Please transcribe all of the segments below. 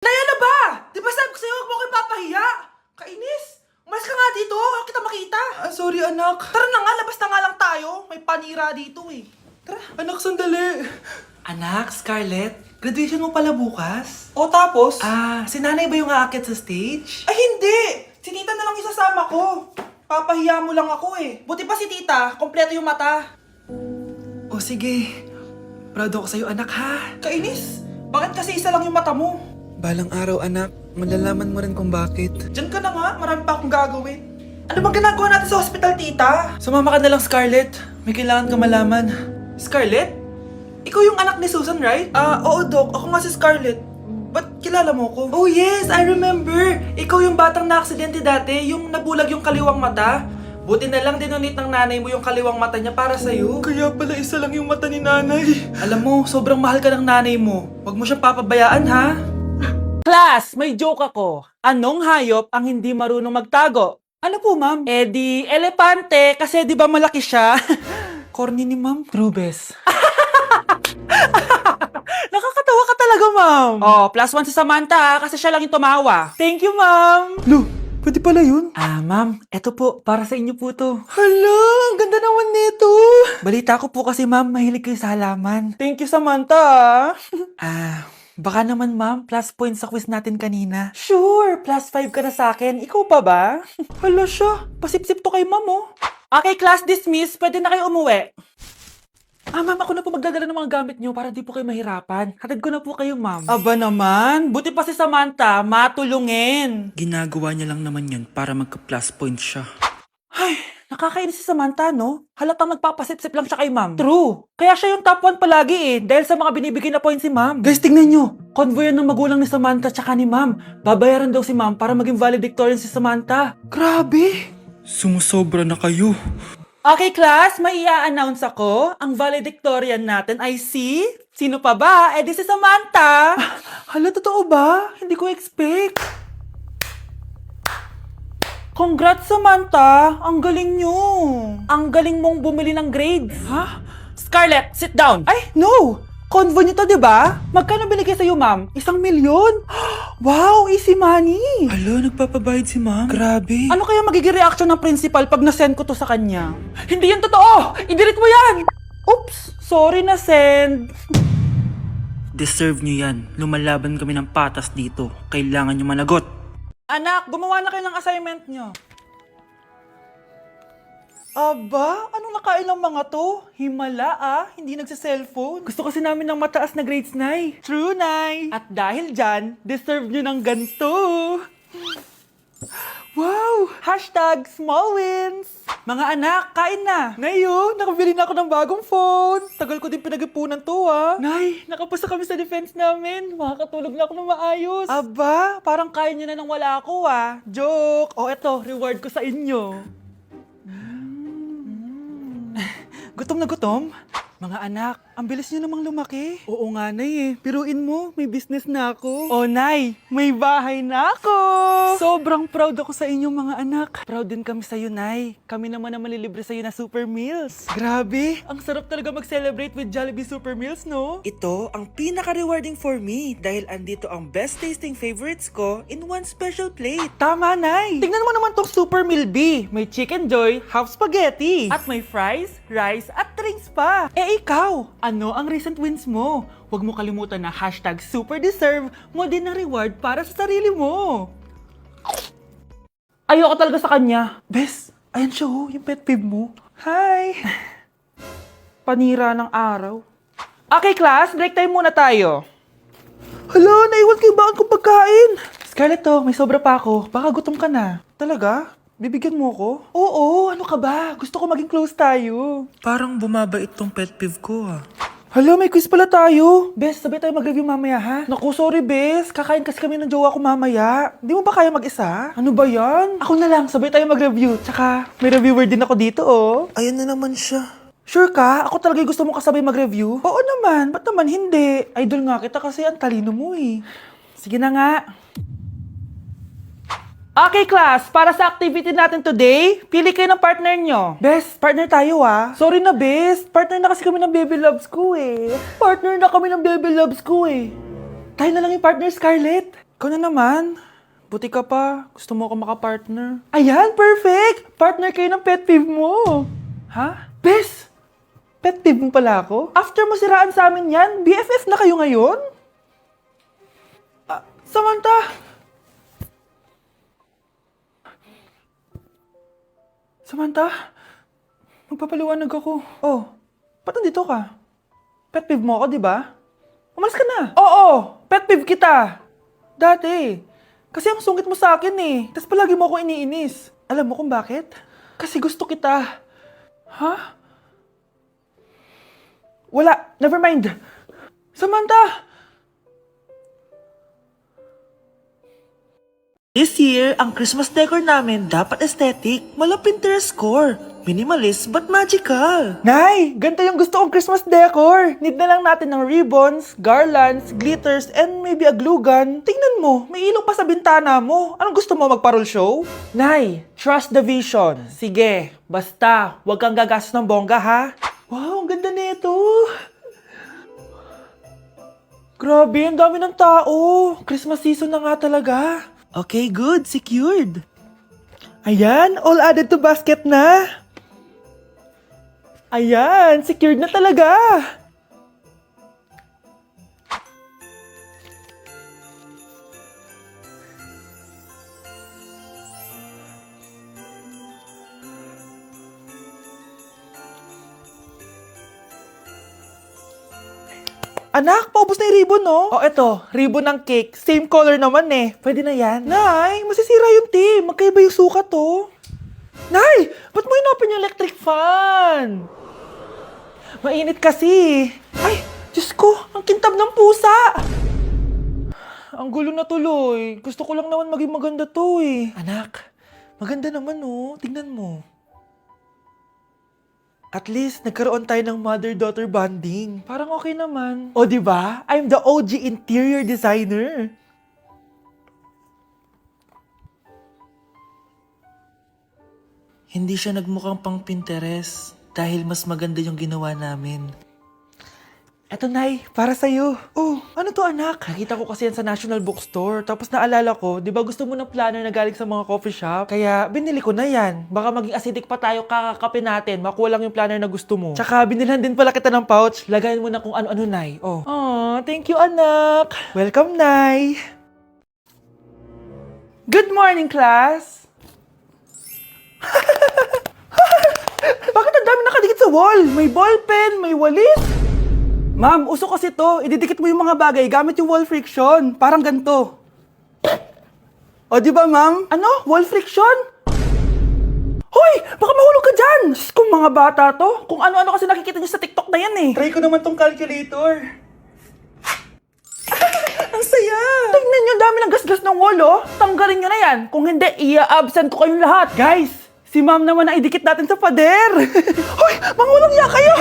Naya na ba? Di ba sabi ko sa'yo, huwag mo ko ipapahiya? Kainis! Umalis ka nga dito, huwag kita makita. Sorry anak. Tara na nga, labas na nga lang tayo. May panira dito eh. Tara. Anak, sandali. Anak, Scarlett, graduation mo pala bukas? O tapos? Si nanay ba yung aakit sa stage? Ay hindi! Si tita na lang isasama ko. Papahiya mo lang ako eh. Buti pa si tita, kompleto yung mata. O sige, proud ako sa'yo anak ha. Kainis, bakit kasi isa lang yung mata mo? Balang araw anak, malalaman mo rin kung bakit. Diyan ka na nga, marami pa akong gagawin. Ano bang ginagawa natin sa hospital, tita? Sumama ka na lang, Scarlett. May kailangan ka malaman. Scarlett? Ikaw yung anak ni Susan, right? Oo, Doc. Ako nga si Scarlett. Ba't kilala mo ko? Oh yes, I remember. Ikaw yung batang na-aksidente dati, yung nabulag yung kaliwang mata. Buti na lang dinonate ng nanay mo yung kaliwang mata niya para sa'yo. Kaya pala isa lang yung mata ni nanay. Alam mo, sobrang mahal ka ng nanay mo. Huwag mo siyang papabayaan, ha? Class, may joke ako. Anong hayop ang hindi marunong magtago? Ano po, ma'am? Di elepante kasi di ba malaki siya? Corny ni ma'am. Rubes. Nakakatawa ka talaga, ma'am. Oh, +1 si Samantha kasi siya lang yung tumawa. Thank you, ma'am. Lo, pwede pala yun? Ma'am, eto po, para sa inyo po to. Hala, ang ganda naman nito. Balita ko po kasi, ma'am, mahilig kayo sa halaman. Thank you, Samantha. Baka naman, ma'am, plus points sa quiz natin kanina. Sure, +5 ka na sa akin. Ikaw pa ba? Hala siya, pasipsip to kay ma'am, oh. Okay, class dismiss. Pwede na kayo umuwi. Ma'am, ako na po magdadala ng mga gamit niyo para di po kayo mahirapan. Hatid ko na po kayo, ma'am. Aba naman, buti pa si Samantha, matulungin. Ginagawa niya lang naman yun para magka-plus point siya. Ay, nakakainis si Samantha, no? Halatang nagpapasipsip lang siya kay ma'am. True. Kaya siya yung top 1 palagi dahil sa mga binibigay na points si ma'am. Guys, tingnan nyo. Convoy yan ng magulang ni Samantha tsaka ni ma'am. Babayaran daw si ma'am para maging valedictorian si Samantha. Grabe! Sumusobra na kayo. Okay, class, may i-announce ako. Ang valedictorian natin ay si... Sino pa ba? Di si Samantha. Hala, totoo ba? Hindi ko expect. Congrats, Samantha! Ang galing nyo! Ang galing mong bumili ng grades. Ha? Scarlett, sit down. Ay, no! Convo nyo to, di ba? Magkano binigay sa'yo, ma'am? 1,000,000? Wow, easy money! Alo, nagpapabayad si ma'am. Grabe. Ano kaya magiging reaction ng principal pag na-send ko to sa kanya? Hindi yan totoo! I-delete mo yan! Oops! Sorry na send. Deserve niyo yan. Lumalaban kami ng patas dito. Kailangan niyo managot. Anak, gumawa na kayo ng assignment nyo. Aba, anong nakain ng mga to? Himala hindi nagsa-cellphone. Gusto kasi namin ng mataas na grades, Nay. True, Nay. At dahil dyan, deserve nyo ng ganito. Wow! Hashtag small wins! Mga anak, kain na! Ngayon, nakabili na ako ng bagong phone! Tagal ko din pinag-ipunan to, Nay, nakapasa kami sa defense namin. Makakatulog na ako ng maayos. Aba, parang kaya nyo na nang wala ako, Joke! O eto, reward ko sa inyo. Gutom na gutom? Mga anak, ang bilis nyo namang lumaki. Oo nga, Nay Piruin mo, may business na ako. Oh, Nay, may bahay na ako! Sobrang proud ako sa inyo, mga anak. Proud din kami sa'yo, Nay. Kami naman na malilibre sa'yo na Super Meals. Grabe, ang sarap talaga mag-celebrate with Jollibee Super Meals, no? Ito ang pinaka-rewarding for me dahil andito ang best tasting favorites ko in one special plate. Tama, Nay! Tingnan mo naman tong Super Meal B. May Chicken Joy, half spaghetti. At may fries, rice, at drinks pa. Ikaw, ano ang recent wins mo? Huwag mo kalimutan na hashtag superdeserve mo din ng reward para sa sarili mo. Ayoko talaga sa kanya. Bes, ayan siya yung pet peeve mo. Hi! Panira ng araw. Okay, class, break time muna tayo. Hala, naiwan ko yung baon kong pagkain. Scarlett may sobra pa ako. Baka gutom ka na. Talaga? Bibigyan mo ko? Oo, ano ka ba? Gusto ko maging close tayo. Parang bumabait tong pet peeve ko Hala, may quiz pala tayo. Bes, sabay tayo mag-review mamaya, ha? Naku, sorry, Bes. Kakain kasi kami ng jowa ko mamaya. Di mo ba kaya mag-isa? Ano ba yan? Ako na lang, sabay tayo mag-review. Tsaka, may reviewer din ako dito, Ayan na naman siya. Sure ka? Ako talaga gusto mo kasabay mag-review? Oo naman, ba't naman hindi? Idol nga kita kasi ang talino mo Sige na nga. Okay, class. Para sa activity natin today, pili kayo ng partner nyo. Best, partner tayo Sorry na, best. Partner na kasi kami ng baby loves ko Partner na kami ng baby loves ko Tayo na lang yung partner, Scarlett. Ikaw na naman. Buti ka pa. Gusto mo ako makapartner. Ayan, perfect! Partner kayo ng pet peeve mo. Ha? Bes! Pet peeve mo pala ako? After mo siraan sa amin yan, BFF na kayo ngayon? Samantha! Samantha? Magpapaliwanag ako. Oh, ba't nandito ka? Pet peeve mo ako, di ba? Umalis ka na. Oo, pet peeve kita. Dati. Kasi ang sungit mo sa akin eh. Tapos palagi mo ako iniinis. Alam mo kung bakit? Kasi gusto kita. Ha? Wala. Never mind. Samantha! This year, ang Christmas decor namin dapat aesthetic, mala Pinterest score, minimalist but magical. Nay, ganito yung gusto kong Christmas decor. Need na lang natin ng ribbons, garlands, glitters, and maybe a glue gun. Tingnan mo, may ilong pa sa bintana mo. Anong gusto mo, mag-parol show? Nay, trust the vision. Sige, basta, huwag kang gagastos ng bongga ha. Wow, ang ganda nito. Grabe, ang dami ng tao. Christmas season na nga talaga. Okay, good, secured. Ayan, all added to basket na. Ayan, secured na talaga. Anak, paubos na yung ribbon, no? Oh, eto, ribbon ng cake. Same color naman eh. Pwede na yan. Nay, masisira yung tea. Magkaiba yung sukat, oh. Nay, ba't mo inapin yung electric fan? Mainit kasi. Ay, Diyos ko, ang kintab ng pusa. Ang gulo na tuloy. Gusto ko lang naman maging maganda to eh. Anak, maganda naman oh. Tingnan mo. At least, nagkaroon tayo ng mother-daughter bonding. Parang okay naman. O, di ba? I'm the OG interior designer. Hindi siya nagmukhang pang Pinterest dahil mas maganda yung ginawa namin. Eto, Nay, para sa'yo. Oh, ano to, anak? Nakita ko kasi yan sa National Bookstore. Tapos naalala ko, di ba gusto mo ng planner na galing sa mga coffee shop? Kaya binili ko na yan. Baka maging acidic pa tayo kakakape natin. Makuha lang yung planner na gusto mo. Tsaka binilhan din pala kita ng pouch. Lagayan mo na kung ano-ano, Nay. Oh. Aw, thank you, anak. Welcome, Nay. Good morning, class. Bakit ang dami nakadikit sa wall? May ballpen, may walis. Ma'am, uso kasi to. Ididikit mo yung mga bagay gamit yung wall friction. Parang ganito. O, di ba, ma'am? Ano? Wall friction? Hoy! Baka mahulog ka dyan! Kung mga bata to, kung ano-ano kasi nakikita niyo sa TikTok na yan eh. Try ko naman tong calculator. Ang saya! Tingnan niyo, dami ng gasgas ng wall, oh. Tanggalin niyo na yan. Kung hindi, i-absent ko kayong lahat. Guys! Si ma'am naman ang idikit natin sa pader. Hoy! Mangulong niya kayo!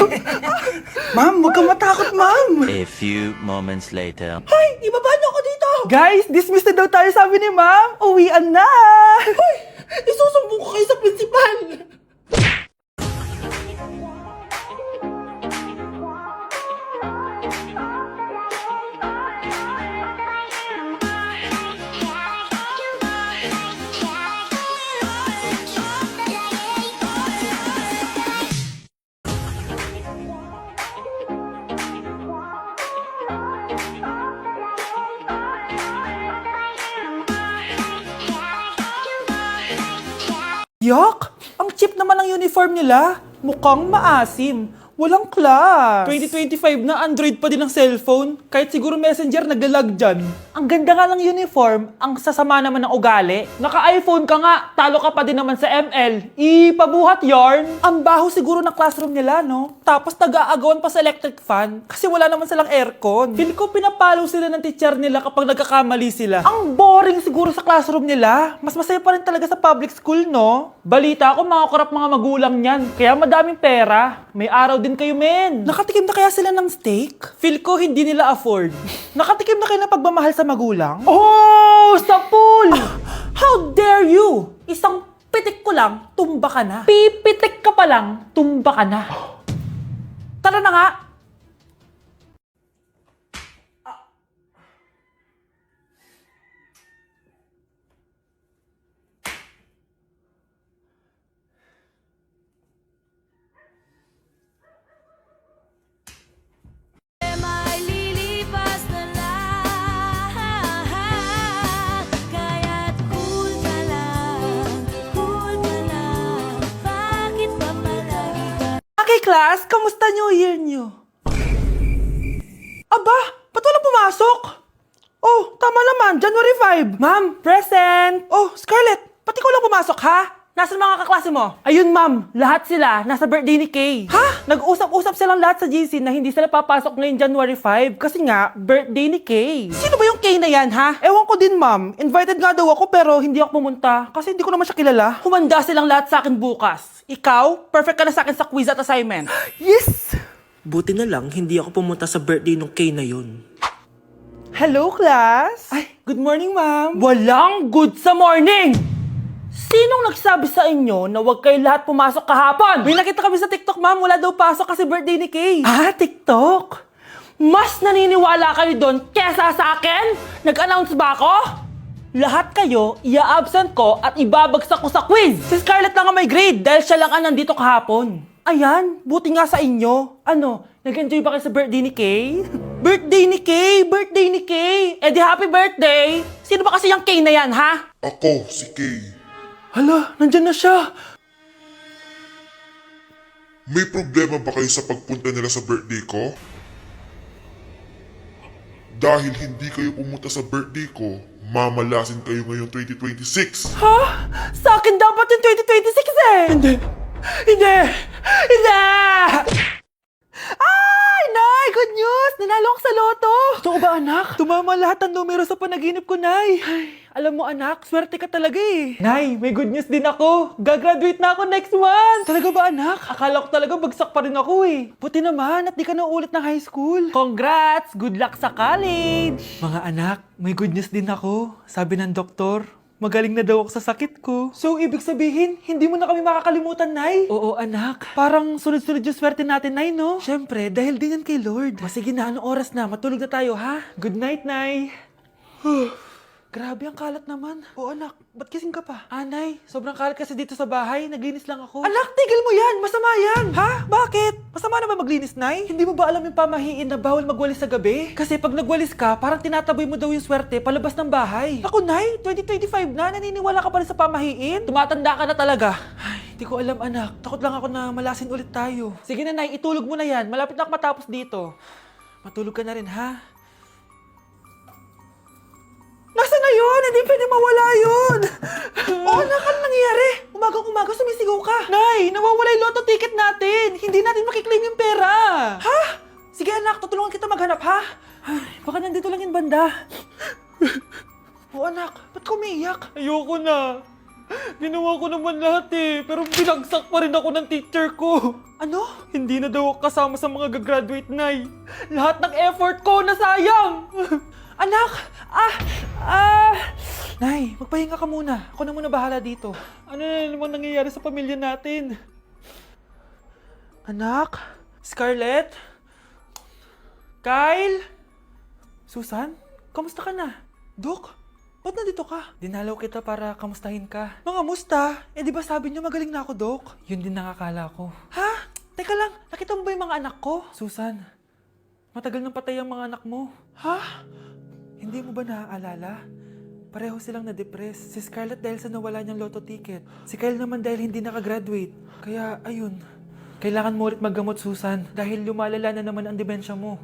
Ma'am, huwag kang matakot, ma'am. A few moments later. Hoy! Ibaba niyo ako dito! Guys, dismissed na daw tayo, sabi ni ma'am. Uwian na! Hoy! Isusumbong ko kayo sa principal! Yak! Ang cheap naman ng uniform nila. Mukhang maasim. Walang class. 2025 na Android pa din ang cellphone. Kahit siguro Messenger naglalag dyan. Ang ganda nga ng uniform. Ang sasama naman ng ugali. Naka-iPhone ka nga. Talo ka pa din naman sa ML. Ipabuhat yarn. Ang baho siguro ng classroom nila, no? Tapos nag-aagawan pa sa electric fan. Kasi wala naman silang aircon. Feel ko pinapalo sila ng teacher nila kapag nagkakamali sila. Ang boring siguro sa classroom nila. Mas masaya pa rin talaga sa public school, no? Balita ko, mga korap mga magulang niyan. Kaya madaming pera. May araw din kayo, men. Nakatikim na kaya sila ng steak? Feel ko hindi nila afford. Nakatikim na kayo ng pagmamahal sa magulang? Oh! Sa pool! How dare you! Isang pitik ko lang, tumba ka na. Pipitik ka pa lang, tumba ka na. Tara na nga! class! Kamusta New Year nyo? Aba, ba't walang pumasok? Oh, tama naman, January 5. Ma'am, present! Oh, Scarlett, ba't ikaw lang pumasok, ha? Nasaan mga kaklase mo? Ayun, ma'am. Lahat sila. Nasa birthday ni Kay. Ha? Nag-usap-usap silang lahat sa GC na hindi sila papasok ngayong January 5 kasi nga, birthday ni Kay. Sino ba yung Kay na yan, ha? Ewan ko din, ma'am. Invited nga daw ako pero hindi ako pumunta kasi hindi ko naman siya kilala. Humanda silang lahat sa akin bukas. Ikaw, perfect ka na sa akin sa quiz at assignment. Yes! Buti na lang, hindi ako pumunta sa birthday nung Kay na yun. Hello, class! Ay, good morning, ma'am. Walang good sa morning! Sinong nagsabi sa inyo na huwag kayo lahat pumasok kahapon? May nakita kami sa TikTok, ma'am. Wala daw pasok kasi birthday ni Kay. Ah, TikTok? Mas naniniwala kayo doon kesa sa akin? Nag-announce ba ako? Lahat kayo, ia-absent ko at ibabagsak ko sa quiz. Si Scarlett lang ang may grade dahil siya lang ang nandito kahapon. Ayan, buti nga sa inyo. Ano, nag-enjoy ba kayo sa birthday ni Kay? Birthday ni Kay! Birthday ni Kay! Eh di happy birthday! Sino ba kasi yung Kay na yan, ha? Ako, si Kay. Hala, nandyan na siya. May problema ba kayo sa pagpunta nila sa birthday ko? Dahil hindi kayo pumunta sa birthday ko, mamalasin kayo ngayong 2026. Ha? Sa akin dapat yung 2026 eh! Hindi! Hindi! Hindi! Ay, Nay! Good news! Nanalo ako sa loto! Totoo ba, anak? Tumama lahat ng numero sa panaginip ko, Nay. Ay, alam mo, anak, swerte ka talaga eh. Nay, may good news din ako. Gagraduate na ako next month. Talaga ba, anak? Akala ko talaga bagsak pa rin ako eh. Buti naman at di ka na ulit ng high school. Congrats! Good luck sa college! Mga anak, may good news din ako. Sabi ng doktor, magaling na daw ako sa sakit ko. So, ibig sabihin, hindi mo na kami makakalimutan, Nay? Oo, anak. Parang sunod-sunod yung swerte natin, Nay, no? Siyempre, dahil din yan kay Lord. Sige na, anong oras na? Matulog na tayo, ha? Good night, Nay. Grabe, ang kalat naman. Oo, anak. Ba't kising ka pa? Nay, sobrang kalat kasi dito sa bahay. Naglinis lang ako. Anak, tigil mo yan! Masama yan! Ha? Bakit? Masama na ba maglinis, Nay? Hindi mo ba alam yung pamahiin na bawal magwalis sa gabi? Kasi pag nagwalis ka, parang tinataboy mo daw yung swerte palabas ng bahay. Ako, Nay, 2025 na. Naniniwala ka pa rin sa pamahiin? Tumatanda ka na talaga. Ay, hindi ko alam, anak. Takot lang ako na malasin ulit tayo. Sige na, Nay. Itulog mo na yan. Malapit na ako matapos dito. Matulog ka na rin, ha? Nasaan na yun? Hindi pwede mawala yun. Oo, anak, ano nangyayari? Umagang-umaga sumisigaw ka. Nay, nawawala yung lotto ticket natin. Hindi natin makiklaim yung pera. Ha? Sige anak, tutulungan kita maghanap, ha? Ay, baka nandito lang yung banda. Oo anak, ba't ka umiiyak? Ayoko na. Ginawa ko naman lahat eh, pero binagsak pa rin ako ng teacher ko. Ano? Hindi na daw ako kasama sa mga gagraduate, Nay. Lahat ng effort ko nasayang. Anak! Nay, magpahinga ka muna. Ako na muna bahala dito. Ano na naman nangyayari sa pamilya natin? Anak? Scarlett? Kyle? Susan? Kamusta ka na? Dok? Ba't nandito ka? Dinalaw kita para kamustahin ka. Mga musta? Eh di ba sabi niyo magaling na ako, Dok? Yun din nakakala ko. Ha? Teka lang, nakita mo ba yung mga anak ko? Susan, matagal nang patay ang mga anak mo. Ha? Hindi mo ba naaalala? Pareho silang na-depress. Si Scarlett dahil sa nawala niyang lotto ticket. Si Kyle naman dahil hindi nakagraduate. Kaya, ayun. Kailangan mo ulit maggamot, Susan. Dahil lumalala na naman ang demensya mo.